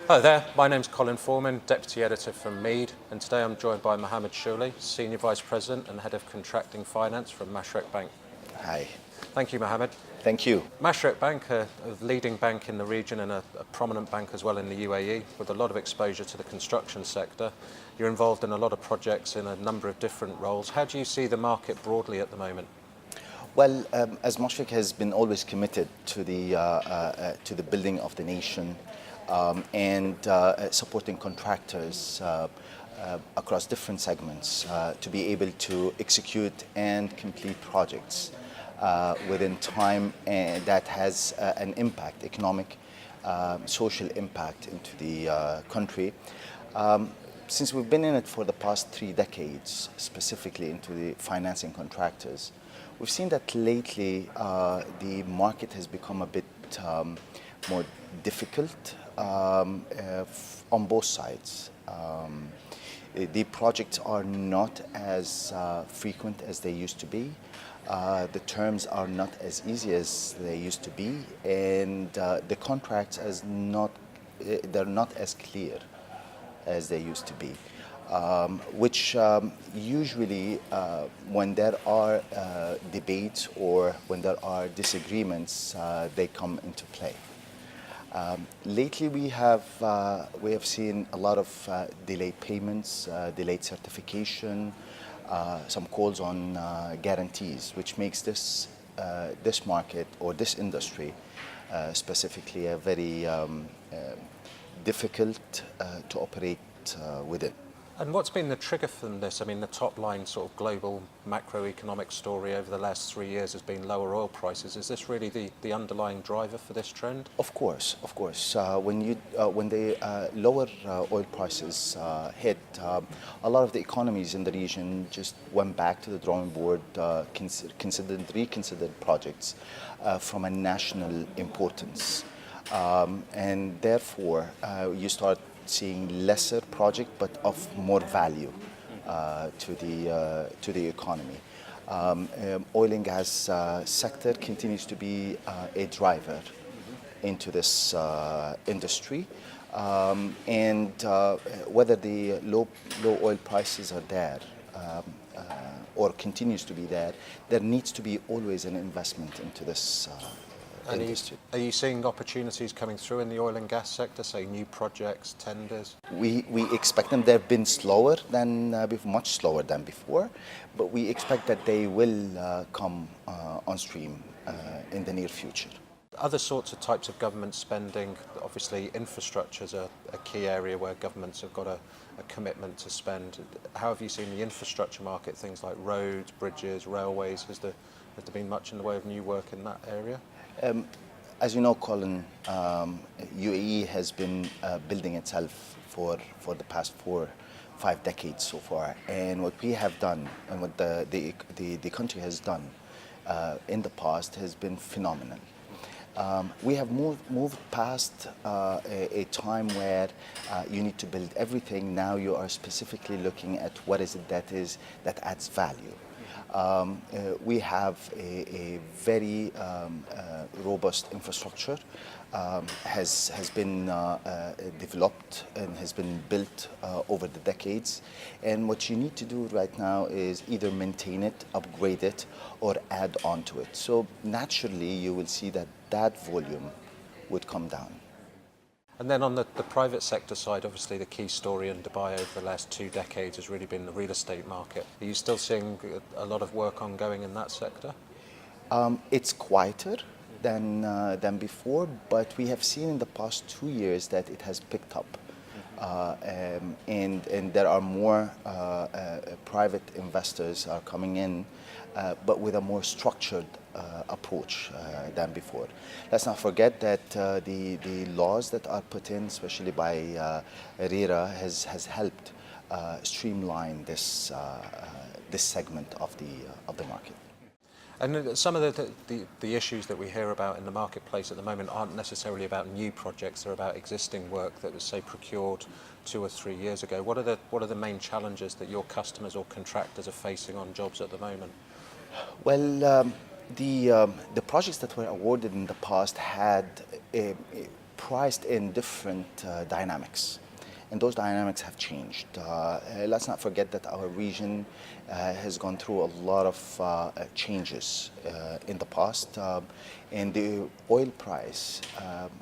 Hi there, my name's Colin Foreman, Deputy Editor from MEED, and today I'm joined by Mohammad Khader, Senior Vice President and Head of Contracting Finance from Mashreq Bank. Hi. Thank you, Mohammad. Thank you. Mashreq Bank, a leading bank in the region and a prominent bank as well in the UAE, with a lot of exposure to the construction sector. You're involved in a lot of projects in a number of different roles. How do you see the market broadly at the moment? Well, as Mashreq has been always committed to the building of the nation and supporting contractors across different segments to be able to execute and complete projects within time, and that has an impact, economic, social impact into the country. Since we've been in it for the past 3 decades, specifically into the financing contractors, we've seen that lately the market has become a bit more difficult on both sides. The projects are not as frequent as they used to be. The terms are not as easy as they used to be, and the contracts they're not as clear as they used to be, which usually when there are debates or when there are disagreements, they come into play. Lately we have seen a lot of delayed payments, delayed certification, some calls on guarantees, which makes this market or this industry specifically a very difficult to operate within. And what's been the trigger from this? I mean, the top line sort of global macroeconomic story over the last 3 years has been lower oil prices. Is this really the underlying driver for this trend? Of course. When the lower oil prices hit, a lot of the economies in the region just went back to the drawing board, reconsidered projects from a national importance, and therefore you start seeing lesser project but of more value to the economy. Oil and gas sector continues to be a driver into this industry, and whether the low oil prices are there or continues to be there, there needs to be always an investment into this industry. Are you seeing opportunities coming through in the oil and gas sector, say new projects, tenders? We expect them. They've been slower than much slower than before, but we expect that they will come on stream in the near future. Other sorts of types of government spending, obviously infrastructure is a key area where governments have got a commitment to spend. How have you seen the infrastructure market, things like roads, bridges, railways? Has there been much in the way of new work in that area? As you know, Colin, UAE has been building itself for the past 4-5 decades so far, and what we have done and what the country has done in the past has been phenomenal. We have moved past a time where you need to build everything. Now you are specifically looking at what is it that adds value. We have a very robust infrastructure, has been developed and has been built over the decades, and what you need to do right now is either maintain it, upgrade it, or add on to it. So naturally you will see that volume would come down. And then on the private sector side, obviously the key story in Dubai over the last 2 decades has really been the real estate market. Are you still seeing a lot of work ongoing in that sector? It's quieter than before, but we have seen in the past 2 years that it has picked up. And there are more private investors are coming in, but with a more structured approach than before. Let's not forget that the laws that are put in, especially by RERA, has helped streamline this segment of the market. And some of the issues that we hear about in the marketplace at the moment aren't necessarily about new projects, they're about existing work that was, say, procured 2 or 3 years ago. What are the main challenges that your customers or contractors are facing on jobs at the moment? Well, the projects that were awarded in the past had priced in different dynamics. And those dynamics have changed. Let's not forget that our region has gone through a lot of changes in the past, and the oil price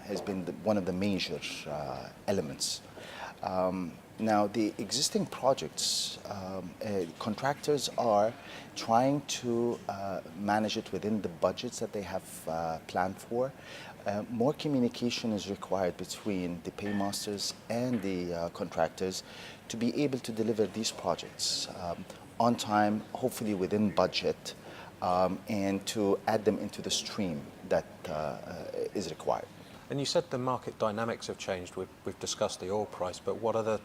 has been one of the major elements. Now, the existing projects, contractors are trying to manage it within the budgets that they have planned for. More communication is required between the paymasters and the contractors to be able to deliver these projects on time, hopefully within budget, and to add them into the stream that is required. And you said the market dynamics have changed. We've discussed the oil price, but what other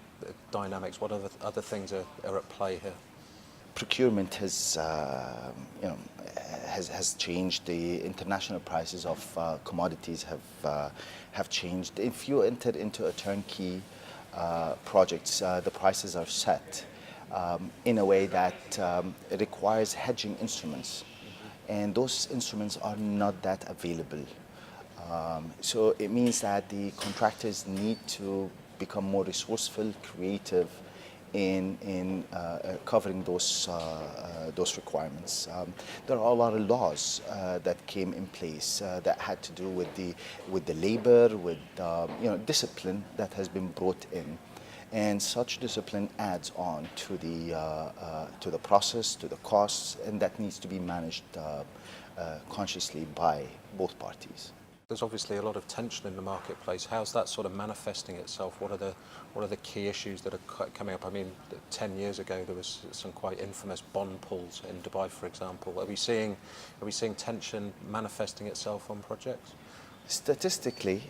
dynamics, what other things are at play here? Procurement has, has changed. The international prices of commodities have changed. If you enter into a turnkey projects, the prices are set in a way that it requires hedging instruments, and those instruments are not that available. So it means that the contractors need to become more resourceful, creative in covering those requirements. There are a lot of laws that came in place that had to do with the labor, with discipline that has been brought in, and such discipline adds on to the process, to the costs, and that needs to be managed consciously by both parties. There's obviously a lot of tension in the marketplace. How's that sort of manifesting itself? What are the key issues that are coming up? I mean, 10 years ago there was some quite infamous bond pools in Dubai, for example. Are we seeing tension manifesting itself on projects? Statistically,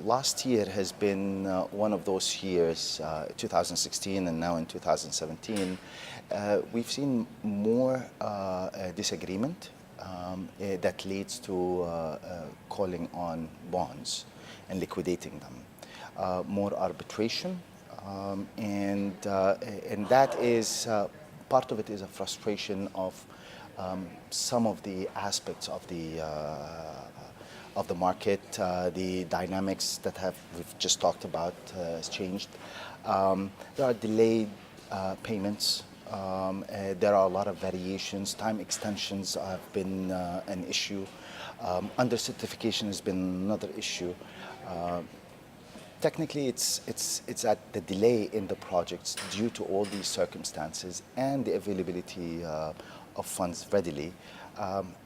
last year has been one of those years, 2016 and now in 2017. We've seen more disagreement that leads to calling on bonds and liquidating them. More arbitration, and that is part of it is a frustration of some of the aspects of the market. The dynamics that we've just talked about has changed. There are delayed payments. There are a lot of variations. Time extensions have been an issue. Under certification has been another issue. Technically, it's at the delay in the projects due to all these circumstances and the availability of funds readily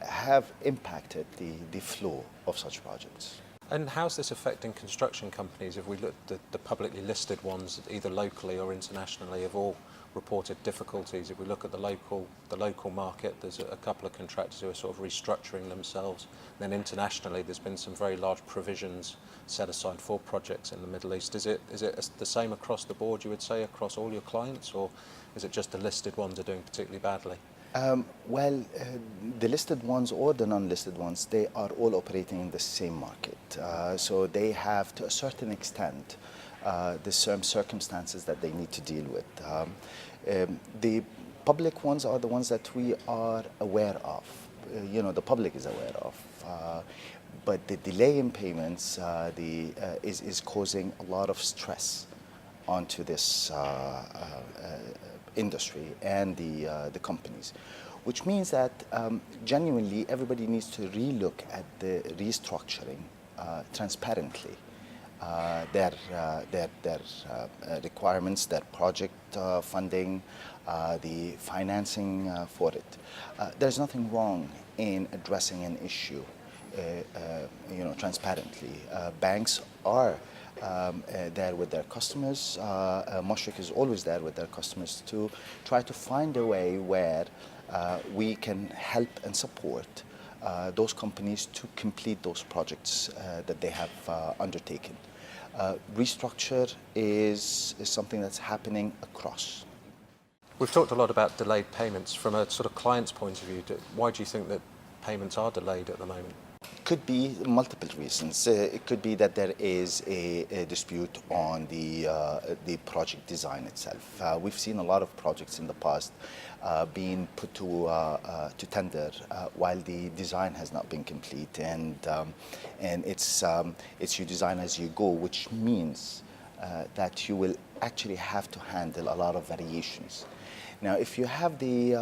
have impacted the flow of such projects. And how's this affecting construction companies? If we look at the publicly listed ones, either locally or internationally, have all reported difficulties. If we look at the local market, there's a couple of contractors who are sort of restructuring themselves. Then internationally, there's been some very large provisions set aside for projects in the Middle East. Is it the same across the board, you would say, across all your clients, or is it just the listed ones are doing particularly badly? The listed ones or the non-listed ones, they are all operating in the same market. So they have, to a certain extent, the same circumstances that they need to deal with. The public ones are the ones that we are aware of. The public is aware of. But the delay in payments is causing a lot of stress onto this industry and the companies, which means that genuinely everybody needs to relook at the restructuring transparently. Their requirements, their project funding, the financing for it. There's nothing wrong in addressing an issue, transparently. Banks are there with their customers. Mashreq is always there with their customers to try to find a way where we can help and support those companies to complete those projects that they have undertaken. Restructure is something that's happening across. We've talked a lot about delayed payments. From a sort of client's point of view, why do you think that payments are delayed at the moment? could be multiple reasons. It could be that there is a dispute on the project design itself. We've seen a lot of projects in the past being put to tender while the design has not been complete, and it's you design as you go, which means that you will actually have to handle a lot of variations. Now, if you have the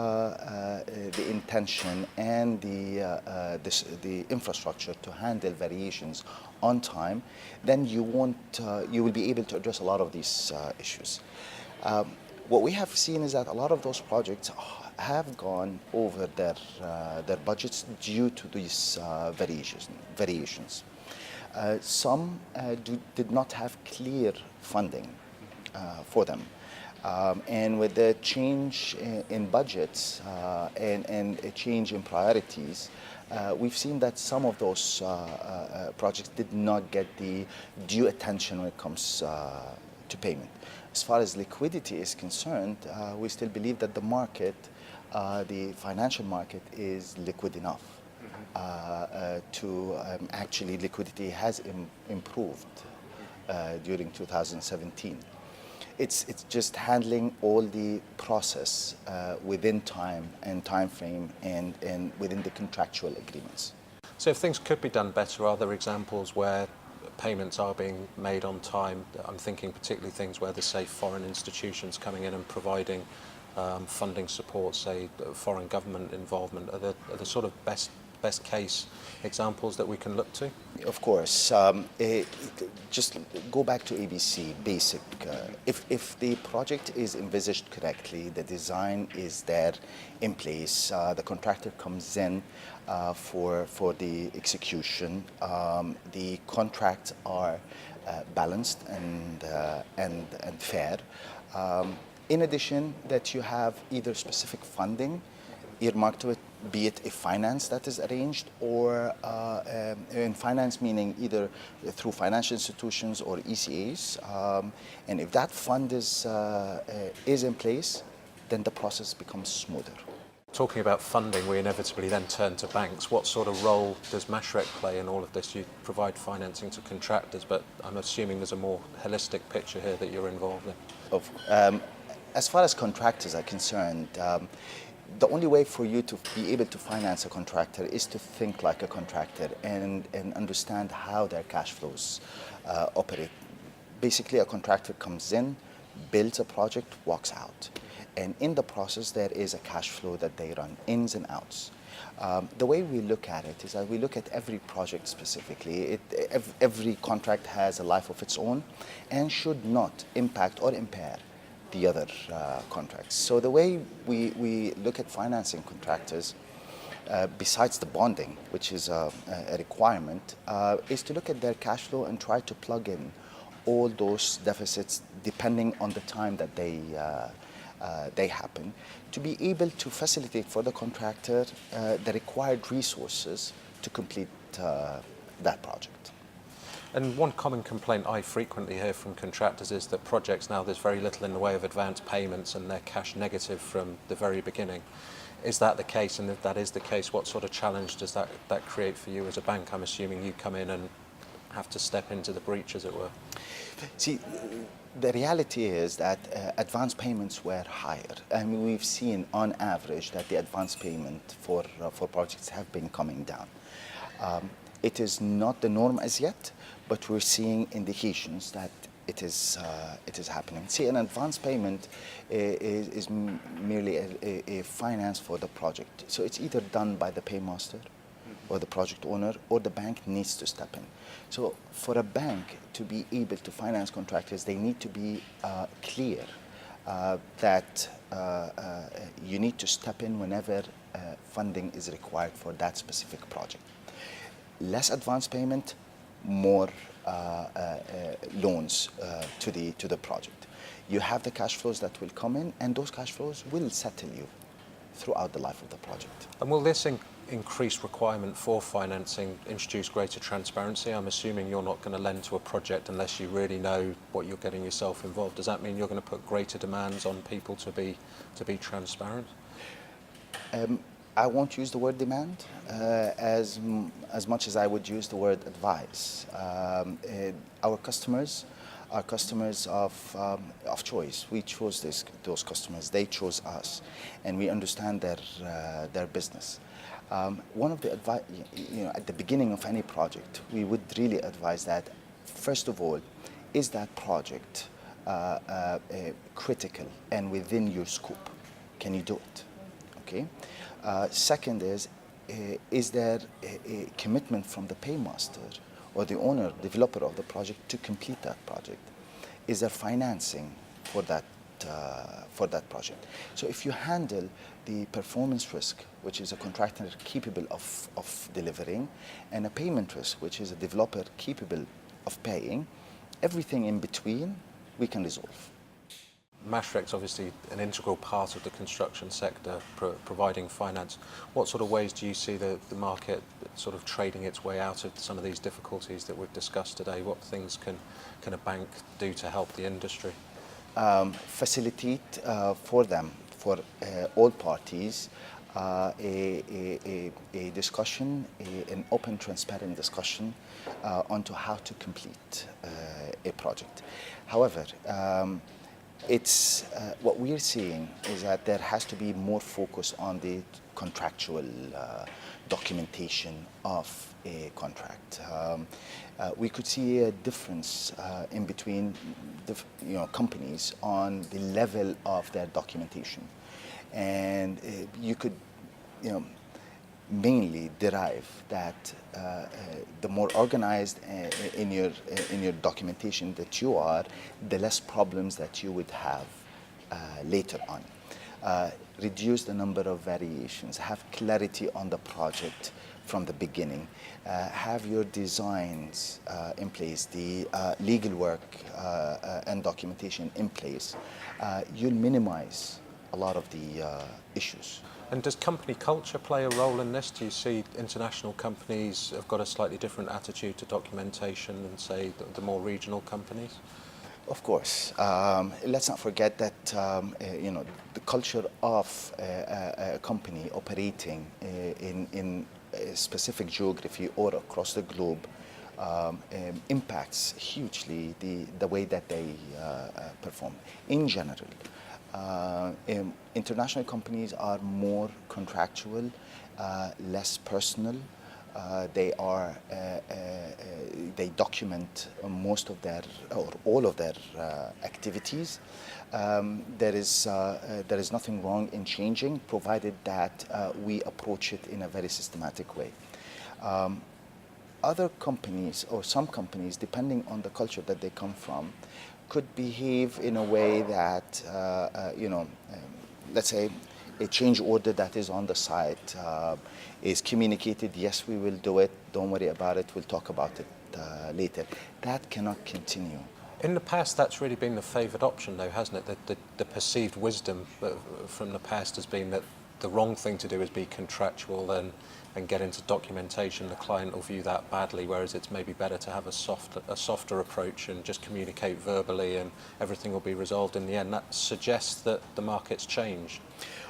intention and the infrastructure to handle variations on time, then you will be able to address a lot of these issues. What we have seen is that a lot of those projects have gone over their budgets due to these variations. Some did not have clear funding for them. And with the change in budgets and a change in priorities, we've seen that some of those projects did not get the due attention when it comes to payment. As far as liquidity is concerned, we still believe that the market, the financial market, is liquid enough. Actually, liquidity has improved during 2017. It's just handling all the process within time and time frame and within the contractual agreements. So if things could be done better, are there examples where payments are being made on time? I'm thinking particularly things where there's, say, foreign institutions coming in and providing funding support, say, foreign government involvement. Are there sort of best case examples that we can look to? Of course. Just go back to ABC, basic. If the project is envisaged correctly, the design is there in place, the contractor comes in for the execution, the contracts are balanced and fair. In addition, that you have either specific funding earmarked to it, be it a finance that is arranged, or in finance meaning either through financial institutions or ECAs. And if that fund is in place, then the process becomes smoother. Talking about funding, we inevitably then turn to banks. What sort of role does Mashreq play in all of this? You provide financing to contractors, but I'm assuming there's a more holistic picture here that you're involved in. As far as contractors are concerned, the only way for you to be able to finance a contractor is to think like a contractor and understand how their cash flows operate. Basically, a contractor comes in, builds a project, walks out. And in the process, there is a cash flow that they run, ins and outs. The way we look at it is that we look at every project specifically. Every contract has a life of its own and should not impact or impair the other contracts. So the way we look at financing contractors, besides the bonding, which is a requirement, is to look at their cash flow and try to plug in all those deficits depending on the time that they happen, to be able to facilitate for the contractor the required resources to complete that project. And one common complaint I frequently hear from contractors is that projects now, there's very little in the way of advance payments and they're cash negative from the very beginning. Is that the case? And if that is the case, what sort of challenge does that create for you as a bank? I'm assuming you come in and have to step into the breach, as it were. See, the reality is that advance payments were higher. I mean, we've seen on average that the advance payment for projects have been coming down. It is not the norm as yet, but we're seeing indications that it is happening. See, an advance payment is merely a finance for the project. So it's either done by the paymaster or the project owner, or the bank needs to step in. So for a bank to be able to finance contractors, they need to be clear that you need to step in whenever funding is required for that specific project. Less advance payment, more loans to the project. You have the cash flows that will come in, and those cash flows will settle you throughout the life of the project. And will this increased requirement for financing introduce greater transparency? I'm assuming you're not going to lend to a project unless you really know what you're getting yourself involved. Does that mean you're going to put greater demands on people to be transparent? I won't use the word demand as much as I would use the word advice. Our customers are customers of choice. We chose those customers. They chose us, and we understand their business. One of the advice, at the beginning of any project, we would really advise that first of all, is that project critical and within your scope? Can you do it? Okay. Second is there a commitment from the paymaster or the owner, developer of the project to complete that project? Is there financing for that project? So if you handle the performance risk, which is a contractor capable of delivering, and a payment risk, which is a developer capable of paying, everything in between we can resolve. Mashreq's obviously an integral part of the construction sector, providing finance. What sort of ways do you see the market sort of trading its way out of some of these difficulties that we've discussed today? What things can a bank do to help the industry? Facilitate for them, for all parties, a discussion, an open, transparent discussion onto how to complete a project. However, what we're seeing is that there has to be more focus on the contractual documentation of a contract. We could see a difference in between companies on the level of their documentation, and you could mainly derive that the more organized in your documentation that you are, the less problems that you would have later on. Reduce the number of variations, have clarity on the project from the beginning, have your designs in place, the legal work and documentation in place. You'll minimize a lot of the issues. And does company culture play a role in this? Do you see international companies have got a slightly different attitude to documentation than, say, the more regional companies? Of course. Let's not forget that the culture of a company operating in a specific geography or across the globe impacts hugely the way that they perform. In general, international companies are more contractual, less personal. They document most of their or all of their activities. There is nothing wrong in changing, provided that we approach it in a very systematic way. Other companies, or some companies, depending on the culture that they come from, could behave in a way that, let's say, a change order that is on the site is communicated, yes, we will do it, don't worry about it, we'll talk about it later. That cannot continue. In the past, that's really been the favoured option, though, hasn't it? The perceived wisdom from the past has been that the wrong thing to do is be contractual and get into documentation. The client will view that badly, whereas it's maybe better to have a softer approach and just communicate verbally, and everything will be resolved in the end. That suggests that the market's changed.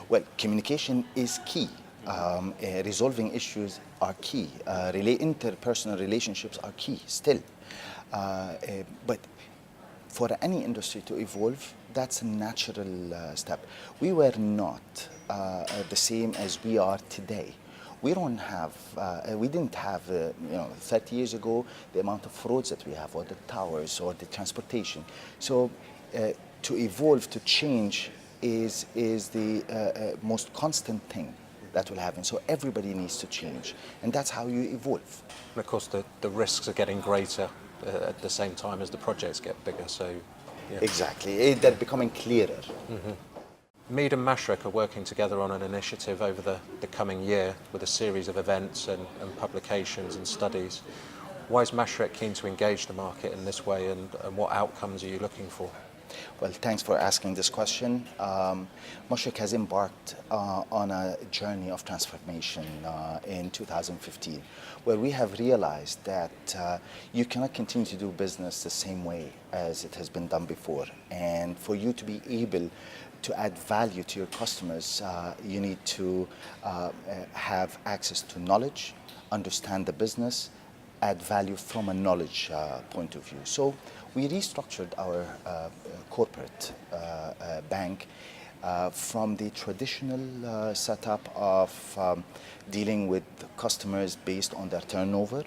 Well, communication is key. Resolving issues are key. Interpersonal relationships are key still. But for any industry to evolve, that's a natural step. We were not the same as we are today. We didn't have 30 years ago the amount of roads that we have, or the towers, or the transportation. So to evolve, to change is the most constant thing that will happen. So everybody needs to change, and that's how you evolve. And of course, the risks are getting greater at the same time as the projects get bigger. So yeah. Exactly, they're becoming clearer. Mm-hmm. MEED and Mashreq are working together on an initiative over the coming year with a series of events and publications and studies. Why is Mashreq keen to engage the market in this way, and what outcomes are you looking for? Well, thanks for asking this question. Mashreq has embarked on a journey of transformation in 2015, where we have realized that you cannot continue to do business the same way as it has been done before. And for you to be able to add value to your customers, you need to have access to knowledge, understand the business, add value from a knowledge point of view. So we restructured our corporate bank from the traditional setup of dealing with customers based on their turnover,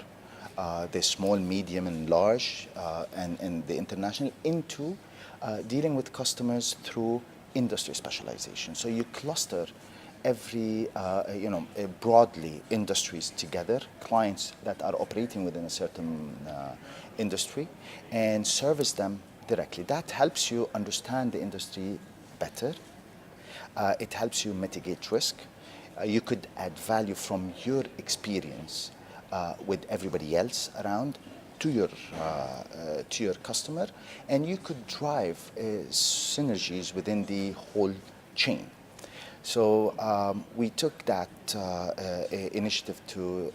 the small, medium, and large, and the international, into dealing with customers through industry specialization. So you cluster every, broadly industries together, clients that are operating within a certain industry, and service them directly. That helps you understand the industry better. It helps you mitigate risk. You could add value from your experience with everybody else around to your customer, and you could drive synergies within the whole chain. So we took that initiative to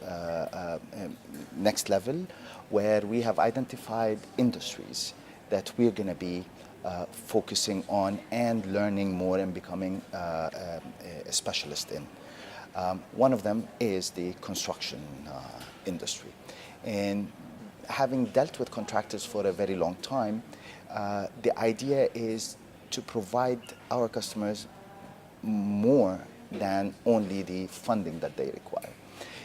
next level, where we have identified industries that we're going to be focusing on and learning more and becoming a specialist in. One of them is the construction industry. And having dealt with contractors for a very long time, the idea is to provide our customers more than only the funding that they require.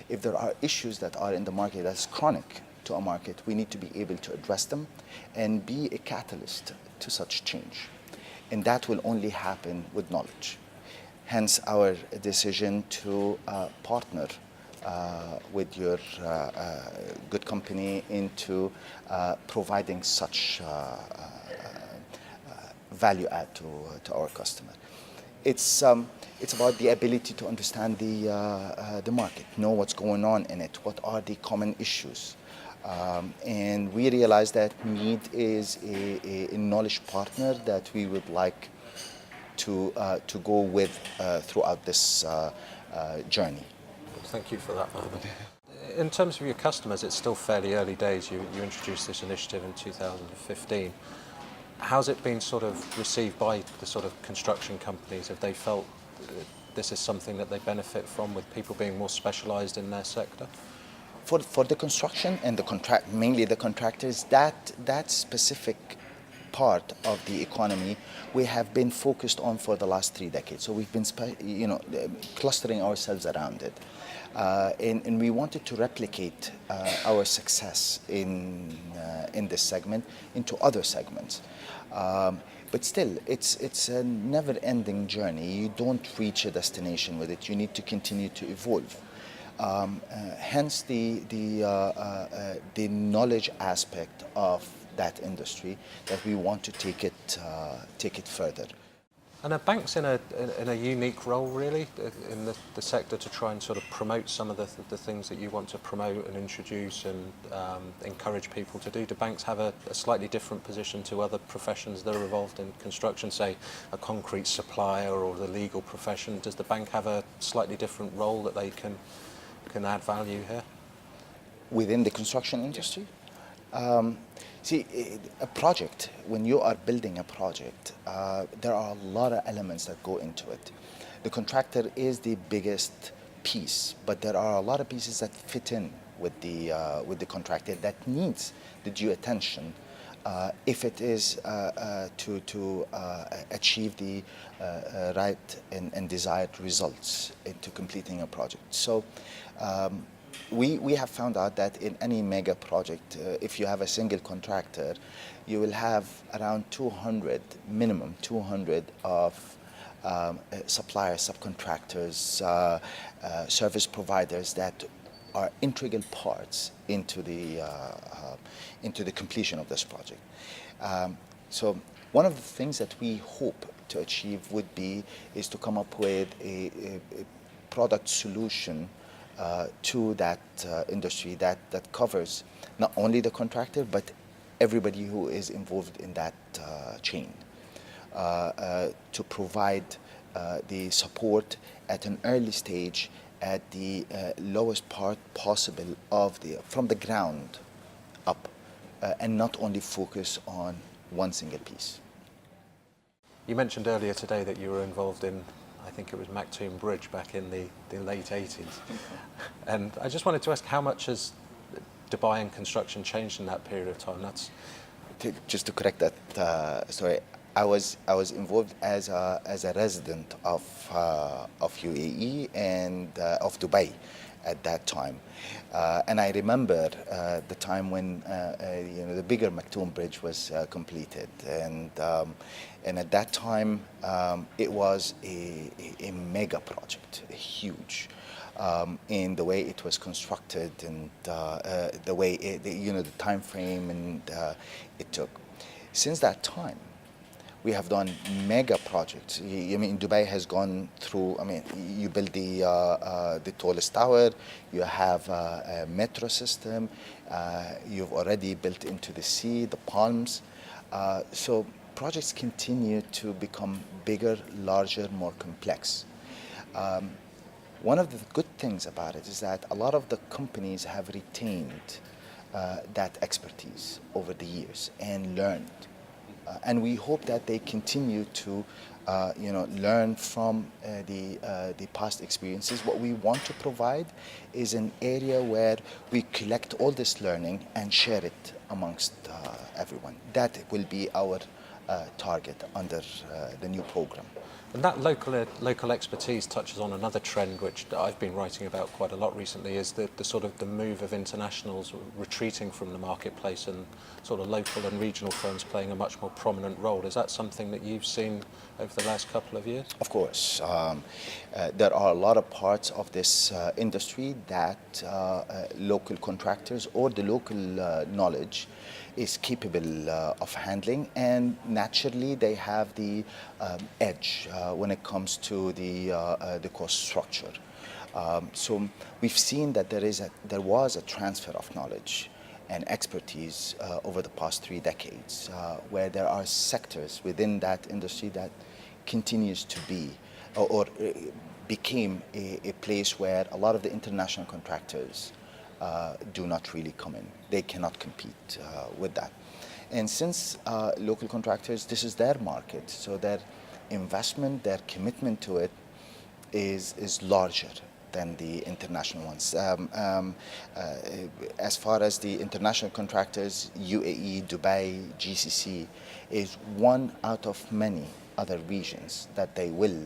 If there are issues that are in the market that's chronic to a market, we need to be able to address them and be a catalyst to such change. And that will only happen with knowledge. Hence our decision to partner with your good company into providing such value add to our customer. It's about the ability to understand the market, know what's going on in it, what are the common issues. And we realize that MEED is a knowledge partner that we would like to go with throughout this journey. Thank you for that, Mohammad. In terms of your customers, it's still fairly early days. You introduced this initiative in 2015. How's it been sort of received by the sort of construction companies? Have they felt this is something that they benefit from, with people being more specialised in their sector? For the construction and mainly the contractors, that specific part of the economy we have been focused on for the last 3 decades. So we've been clustering ourselves around it. And we wanted to replicate our success in this segment into other segments. But still, it's a never-ending journey. You don't reach a destination with it. You need to continue to evolve. Hence the knowledge aspect of that industry, that we want to take it further. And are banks in a unique role, really, in the sector, to try and sort of promote some of the things that you want to promote and introduce and encourage people to do? Do banks have a slightly different position to other professions that are involved in construction, say a concrete supplier or the legal profession? Does the bank have a slightly different role that they can add value here? Within the construction industry? See, a project, when you are building a project, there are a lot of elements that go into it. The contractor is the biggest piece, but there are a lot of pieces that fit in with the contractor that needs the due attention if it is to achieve the right and desired results into completing a project. So we have found out that in any mega project, if you have a single contractor, you will have around 200, minimum 200 of suppliers, subcontractors, service providers that are integral parts into the completion of this project. So one of the things that we hope to achieve is to come up with a product solution to that industry that covers not only the contractor but everybody who is involved in that chain, to provide the support at an early stage at the lowest part possible from the ground up, and not only focus on one single piece. You mentioned earlier today that you were involved in, I think it was Maktoum Bridge back in the late 80s. And I just wanted to ask, how much has Dubai and construction changed in that period of time? Just to correct that, sorry, I was involved as a resident of UAE and of Dubai at that time, and I remember the time when the bigger Maktoum Bridge was completed, and at that time it was a mega project, huge. In the way it was constructed and the way the time frame and it took. Since that time, we have done mega projects. I mean, Dubai has gone through. I mean, you build the tallest tower. You have a metro system. You've already built into the sea the palms. So projects continue to become bigger, larger, more complex. One of the good things about it is that a lot of the companies have retained that expertise over the years and learned. And we hope that they continue to learn from the past experiences. What we want to provide is an area where we collect all this learning and share it amongst everyone. That will be our target under the new program. And that local expertise touches on another trend which I've been writing about quite a lot recently, is the sort of the move of internationals retreating from the marketplace and sort of local and regional firms playing a much more prominent role. Is that something that you've seen over the last couple of years? Of course. There are a lot of parts of this industry that local contractors or the local knowledge is capable of handling, and naturally they have the edge when it comes to the cost structure. So we've seen that there was a transfer of knowledge and expertise over the past 3 decades, where there are sectors within that industry that continues to be or became a place where a lot of the international contractors do not really come in. They cannot compete with that. And since local contractors, this is their market, so their investment, their commitment to it is larger than the international ones. As far as the international contractors, UAE, Dubai, GCC is one out of many other regions that they will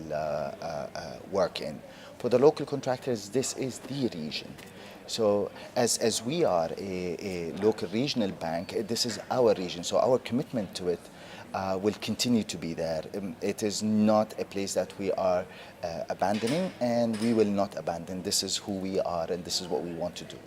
work in. For the local contractors, this is the region. So as we are a local regional bank, this is our region, so our commitment to it will continue to be there. It is not a place that we are abandoning, and we will not abandon. This is who we are, and this is what we want to do.